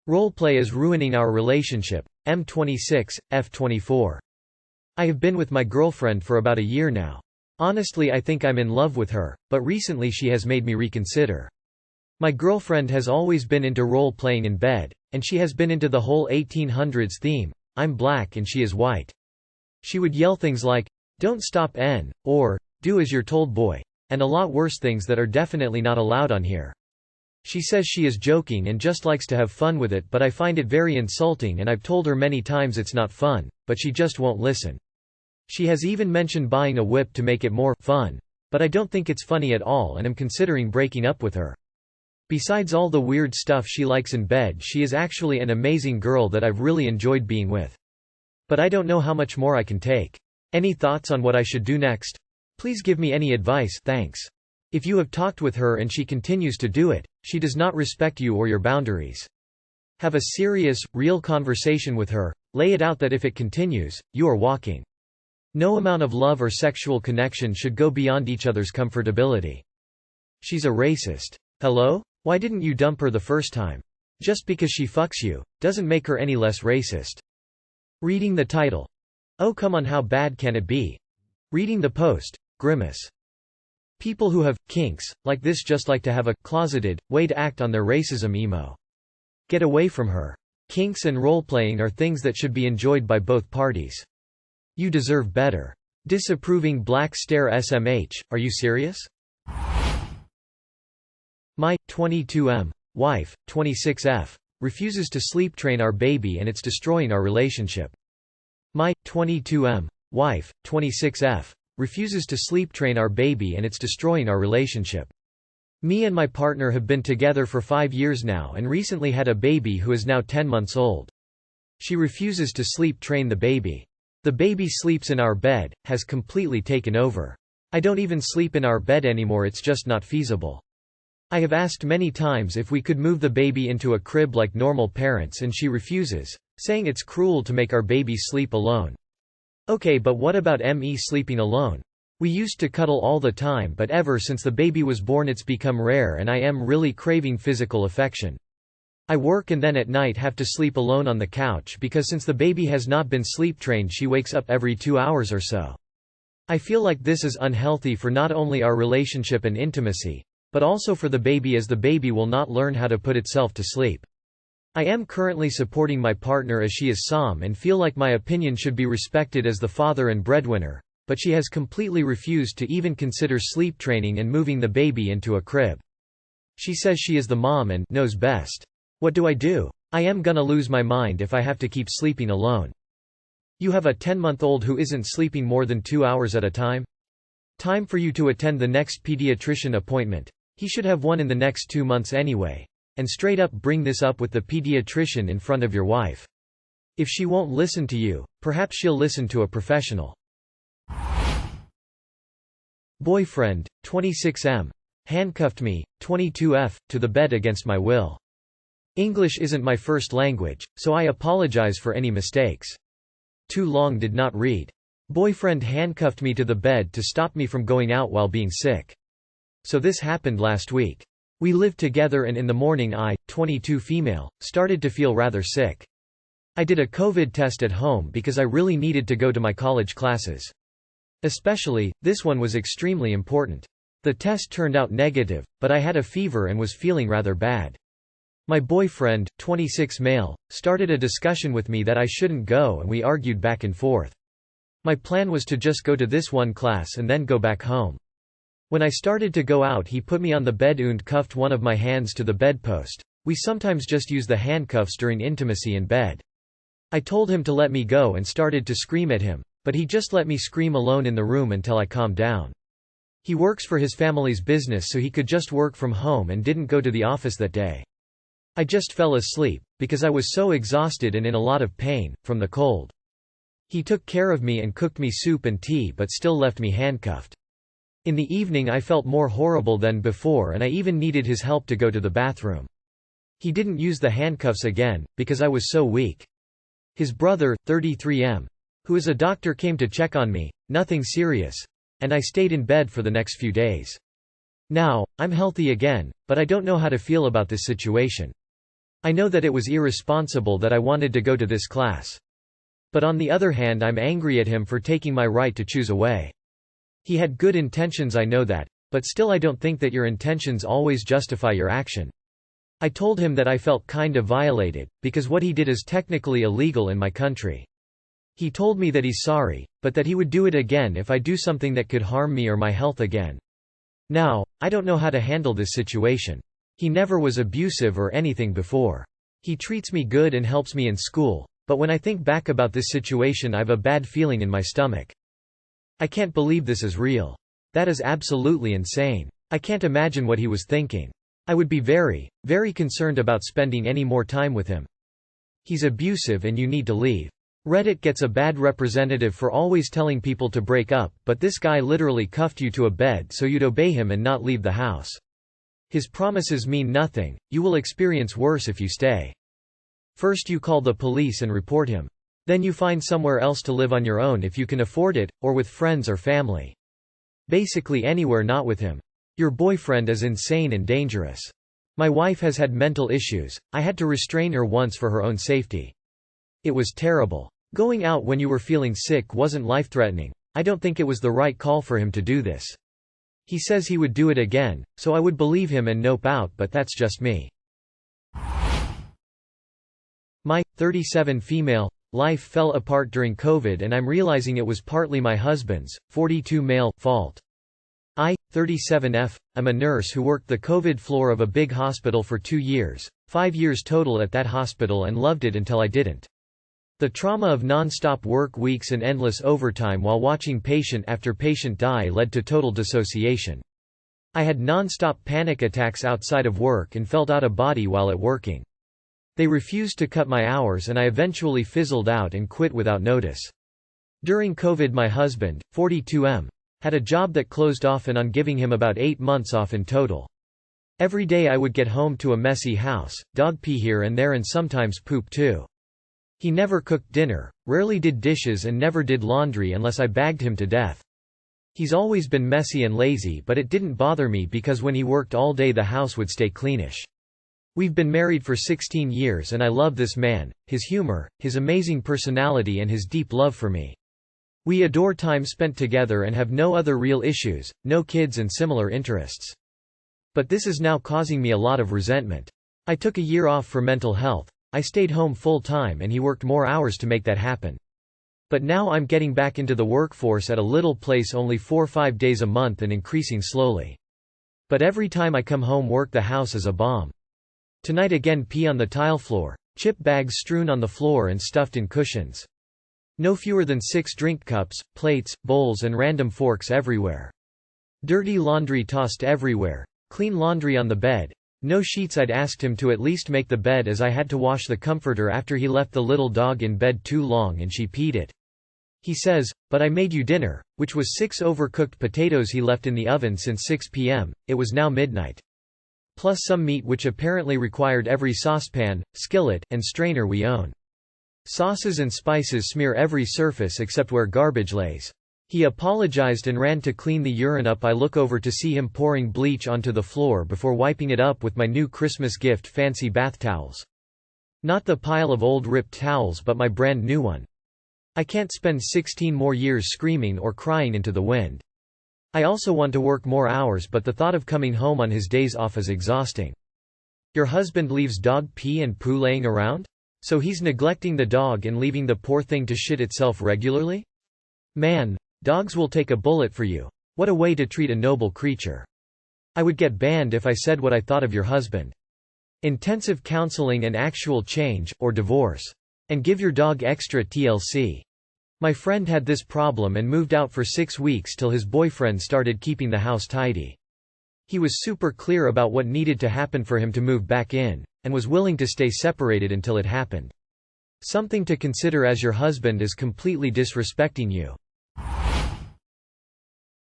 Roleplay is ruining our relationship. M26, F24. I have been with my girlfriend for about a year now. Honestly, I think I'm in love with her, but recently she has made me reconsider. My girlfriend has always been into role-playing in bed, and she has been into the whole 1800s theme. I'm black and she is white. She would yell things like, "Don't stop N," or, "Do as you're told boy," and a lot worse things that are definitely not allowed on here. She says she is joking and just likes to have fun with it, but I find it very insulting and I've told her many times it's not fun, but she just won't listen. She has even mentioned buying a whip to make it more fun, but I don't think it's funny at all and am considering breaking up with her. Besides all the weird stuff she likes in bed, she is actually an amazing girl that I've really enjoyed being with. But I don't know how much more I can take. Any thoughts on what I should do next? Please give me any advice, thanks. If you have talked with her and she continues to do it, she does not respect you or your boundaries. Have a serious, real conversation with her, lay it out that if it continues, you are walking. No amount of love or sexual connection should go beyond each other's comfortability. She's a racist. Hello? Why didn't you dump her the first time? Just because she fucks you, doesn't make her any less racist. Reading the title. Oh come on, how bad can it be? Reading the post. Grimace. People who have kinks like this just like to have a closeted way to act on their racism emo. Get away from her. Kinks and role-playing are things that should be enjoyed by both parties. You deserve better. Disapproving black stare SMH, are you serious? My 22M wife, 26F, refuses to sleep train our baby and it's destroying our relationship. My 22M wife, 26F, refuses to sleep train our baby and it's destroying our relationship. Me and my partner have been together for 5 years now and recently had a baby who is now 10 months old. She refuses to sleep train the baby. The baby sleeps in our bed, has completely taken over. I don't even sleep in our bed anymore, it's just not feasible. I have asked many times if we could move the baby into a crib like normal parents and she refuses, saying it's cruel to make our baby sleep alone. Okay, but what about me sleeping alone? We used to cuddle all the time, but ever since the baby was born it's become rare and I am really craving physical affection. I work and then at night have to sleep alone on the couch because since the baby has not been sleep trained she wakes up every 2 hours or so. I feel like this is unhealthy for not only our relationship and intimacy, but also for the baby as the baby will not learn how to put itself to sleep. I am currently supporting my partner as she is Som and feel like my opinion should be respected as the father and breadwinner, but she has completely refused to even consider sleep training and moving the baby into a crib. She says she is the mom and knows best. What do I do? I am gonna lose my mind if I have to keep sleeping alone. You have a 10-month-old who isn't sleeping more than 2 hours at a time? Time for you to attend the next pediatrician appointment. He should have one in the next 2 months anyway. And straight up bring this up with the pediatrician in front of your wife. If she won't listen to you, perhaps she'll listen to a professional. Boyfriend, 26M, handcuffed me, 22F, to the bed against my will. English isn't my first language, so I apologize for any mistakes. Too long did not read. Boyfriend handcuffed me to the bed to stop me from going out while being sick. So this happened last week. We lived together and in the morning I, 22 female, started to feel rather sick. I did a COVID test at home because I really needed to go to my college classes. Especially, this one was extremely important. The test turned out negative, but I had a fever and was feeling rather bad. My boyfriend, 26 male, started a discussion with me that I shouldn't go and we argued back and forth. My plan was to just go to this one class and then go back home. When I started to go out he put me on the bed and cuffed one of my hands to the bedpost. We sometimes just use the handcuffs during intimacy in bed. I told him to let me go and started to scream at him, but he just let me scream alone in the room until I calmed down. He works for his family's business so he could just work from home and didn't go to the office that day. I just fell asleep, because I was so exhausted and in a lot of pain, from the cold. He took care of me and cooked me soup and tea but still left me handcuffed. In the evening I felt more horrible than before and I even needed his help to go to the bathroom. He didn't use the handcuffs again, because I was so weak. His brother, 33M, who is a doctor, came to check on me, nothing serious, and I stayed in bed for the next few days. Now, I'm healthy again, but I don't know how to feel about this situation. I know that it was irresponsible that I wanted to go to this class. But on the other hand, I'm angry at him for taking my right to choose away. He had good intentions, I know that, but still I don't think that your intentions always justify your action. I told him that I felt kinda violated, because what he did is technically illegal in my country. He told me that he's sorry, but that he would do it again if I do something that could harm me or my health again. Now, I don't know how to handle this situation. He never was abusive or anything before. He treats me good and helps me in school, but when I think back about this situation I've a bad feeling in my stomach. I can't believe this is real. That is absolutely insane. I can't imagine what he was thinking. I would be very, very concerned about spending any more time with him. He's abusive and you need to leave. Reddit gets a bad representative for always telling people to break up, but this guy literally cuffed you to a bed so you'd obey him and not leave the house. His promises mean nothing, you will experience worse if you stay. First you call the police and report him. Then you find somewhere else to live on your own if you can afford it, or with friends or family. Basically anywhere not with him. Your boyfriend is insane and dangerous. My wife has had mental issues, I had to restrain her once for her own safety. It was terrible. Going out when you were feeling sick wasn't life-threatening. I don't think it was the right call for him to do this. He says he would do it again, so I would believe him and nope out, but that's just me. My 37 female life fell apart during COVID and I'm realizing it was partly my husband's 42 male fault. I, 37F, am a nurse who worked the COVID floor of a big hospital for 2 years, 5 years total at that hospital, and loved it until I didn't. The trauma of non-stop work weeks and endless overtime while watching patient after patient die led to total dissociation. I had non-stop panic attacks outside of work and felt out of body while at working. They refused to cut my hours and I eventually fizzled out and quit without notice. During COVID my husband, 42M, had a job that closed off and on, giving him about 8 months off in total. Every day I would get home to a messy house, dog pee here and there and sometimes poop too. He never cooked dinner, rarely did dishes and never did laundry unless I bagged him to death. He's always been messy and lazy, but it didn't bother me because when he worked all day the house would stay cleanish. We've been married for 16 years and I love this man, his humor, his amazing personality and his deep love for me. We adore time spent together and have no other real issues, no kids and similar interests. But this is now causing me a lot of resentment. I took a year off for mental health. I stayed home full-time and he worked more hours to make that happen. But now I'm getting back into the workforce at a little place only 4-5 days a month and increasing slowly. But every time I come home the house is a bomb. Tonight again, pee on the tile floor, chip bags strewn on the floor and stuffed in cushions. No fewer than 6 drink cups, plates, bowls and random forks everywhere. Dirty laundry tossed everywhere, clean laundry on the bed. No sheets. I'd asked him to at least make the bed as I had to wash the comforter after he left the little dog in bed too long and she peed it. He says, "But I made you dinner," which was 6 overcooked potatoes he left in the oven since 6 p.m., it was now midnight. Plus some meat which apparently required every saucepan, skillet, and strainer we own. Sauces and spices smear every surface except where garbage lays. He apologized and ran to clean the urine up. I look over to see him pouring bleach onto the floor before wiping it up with my new Christmas gift fancy bath towels. Not the pile of old ripped towels but my brand new one. I can't spend 16 more years screaming or crying into the wind. I also want to work more hours but the thought of coming home on his days off is exhausting. Your husband leaves dog pee and poo laying around? So he's neglecting the dog and leaving the poor thing to shit itself regularly? Man. Dogs will take a bullet for you. What a way to treat a noble creature. I would get banned if I said what I thought of your husband. Intensive counseling and actual change, or divorce. And give your dog extra TLC. My friend had this problem and moved out for 6 weeks till his boyfriend started keeping the house tidy. He was super clear about what needed to happen for him to move back in, and was willing to stay separated until it happened. Something to consider, as your husband is completely disrespecting you.